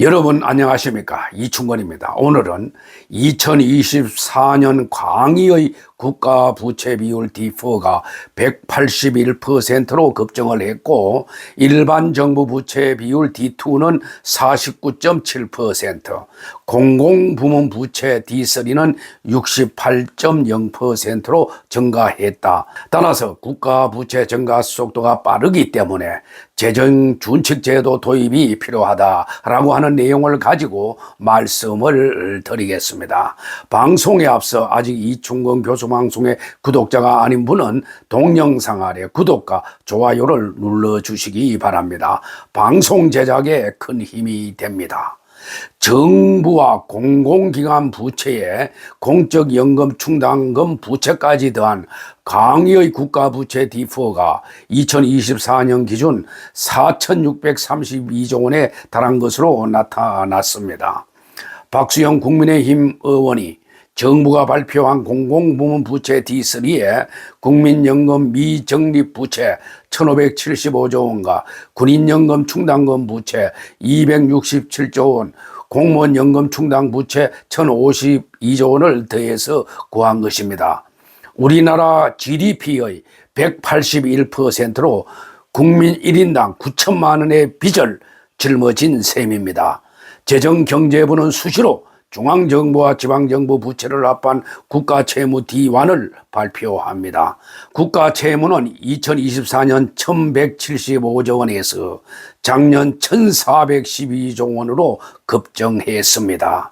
여러분 안녕하십니까? 이충건입니다. 오늘은 2024년 광의의 국가부채 비율 D4가 181%로 급증을 했고 일반 정부 부채 비율 D2는 49.7%, 공공부문 부채 D3는 68.0%로 증가했다. 따라서 국가부채 증가 속도가 빠르기 때문에 재정준칙제도 도입이 필요하다라고 하는 내용을 가지고 말씀을 드리겠습니다. 방송에 앞서 아직 이충건 교수 방송의 구독자가 아닌 분은 동영상 아래 구독과 좋아요를 눌러주시기 바랍니다. 방송 제작에 큰 힘이 됩니다. 정부와 공공기관 부채에 공적연금 충당금 부채까지 더한 광의의 국가부채 D4가 2024년 기준 4,632조 원에 달한 것으로 나타났습니다. 박수영 국민의힘 의원이 정부가 발표한 공공부문 부채 D3에 국민연금 미적립 부채 1,575조 원과 군인연금 충당금 부채 267조 원, 공무원 연금 충당 부채 1,052조 원을 더해서 구한 것입니다. 우리나라 GDP의 181%로 국민 1인당 9천만 원의 빚을 짊어진 셈입니다. 재정경제부는 수시로 중앙정부와 지방정부 부채를 합한 국가채무 D1을 발표합니다. 국가채무는 2024년 1,175조 원에서 작년 1,412조 원으로 급증했습니다.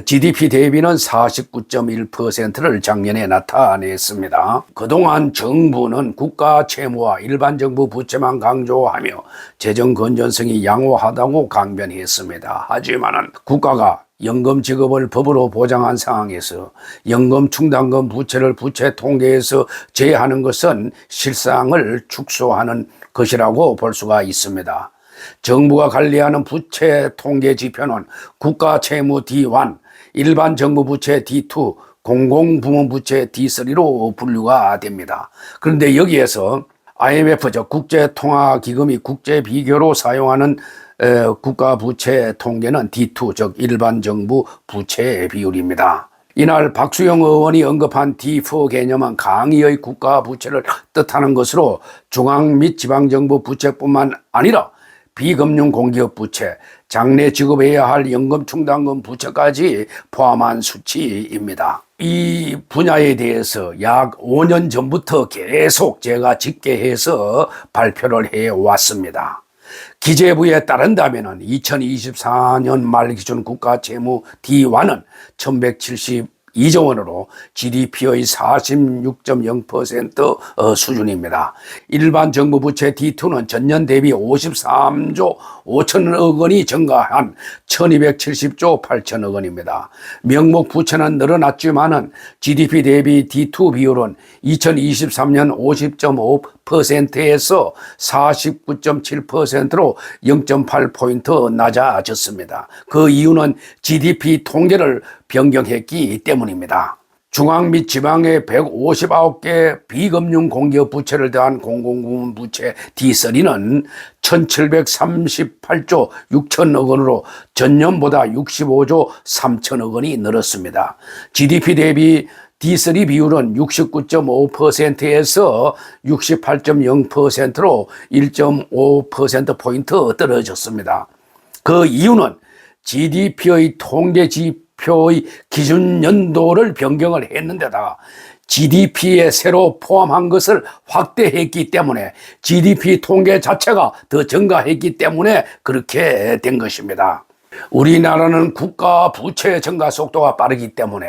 GDP 대비는 49.1%를 작년에 나타냈습니다. 그동안 정부는 국가 채무와 일반 정부 부채만 강조하며 재정 건전성이 양호하다고 강변했습니다. 하지만 국가가 연금 지급을 법으로 보장한 상황에서 연금 충당금 부채를 부채 통계에서 제외하는 것은 실상을 축소하는 것이라고 볼 수가 있습니다. 정부가 관리하는 부채 통계 지표는 국가 채무 D1, 일반 정부 부채 D2, 공공부문 부채 D3로 분류가 됩니다. 그런데 여기에서 IMF, 즉 국제통화기금이 국제 비교로 사용하는 국가 부채 통계는 D2, 즉 일반 정부 부채 비율입니다. 이날 박수영 의원이 언급한 D4 개념은 광의의 국가 부채를 뜻하는 것으로 중앙 및 지방정부 부채뿐만 아니라 비금융 공기업 부채, 장래 지급해야 할 연금 충당금 부채까지 포함한 수치입니다. 이 분야에 대해서 약 5년 전부터 계속 제가 집계해서 발표를 해왔습니다. 기재부에 따른다면 2024년 말 기준 국가채무 D1은 1,172조 원으로 GDP의 46.0% 수준입니다. 일반 정부 부채 D2는 전년 대비 53조 5천억 원이 증가한 1,270조 8천억 원입니다. 명목 부채는 늘어났지만은 GDP 대비 D2 비율은 2023년 50.5%에서 49.7%로 0.8포인트 낮아졌습니다. 그 이유는 GDP 통계를 변경했기 때문입니다. 중앙 및 지방의 159개 비금융 공기업 부채를 더한 공공부문 부채 D3는 1,738조 6천억 원으로 전년보다 65조 3천억 원이 늘었습니다. GDP 대비 D3 비율은 69.5%에서 68.0%로 1.5%포인트 떨어졌습니다. 그 이유는 GDP의 통계 지표의 기준 연도를 변경을 했는데다가 GDP에 새로 포함한 것을 확대했기 때문에 GDP 통계 자체가 더 증가했기 때문에 그렇게 된 것입니다. 우리나라는 국가 부채 증가 속도가 빠르기 때문에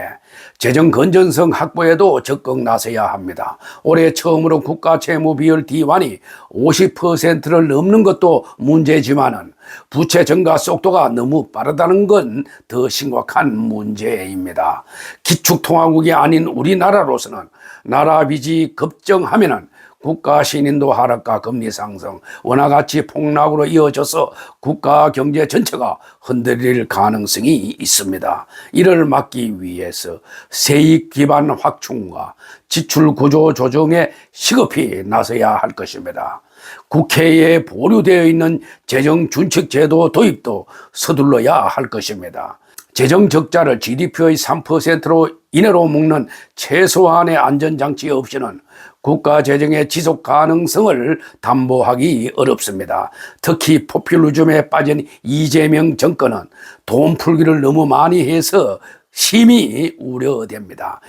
재정 건전성 확보에도 적극 나서야 합니다. 올해 처음으로 국가 채무 비율 D1이 50%를 넘는 것도 문제지만은 부채 증가 속도가 너무 빠르다는 건 더 심각한 문제입니다. 기축통화국이 아닌 우리나라로서는 나라 빚이 급증하면은 국가 신인도 하락과 금리 상승, 원화 가치 폭락으로 이어져서 국가 경제 전체가 흔들릴 가능성이 있습니다. 이를 막기 위해서 세익 기반 확충과 지출 구조 조정에 시급히 나서야 할 것입니다. 국회에 보류되어 있는 재정 준칙 제도 도입도 서둘러야 할 것입니다. 재정 적자를 GDP의 3%로 이내로 묶는 최소한의 안전장치 없이는 국가 재정의 지속 가능성을 담보하기 어렵습니다. 특히 포퓰리즘에 빠진 이재명 정권은 돈 풀기를 너무 많이 해서 심히 우려됩니다.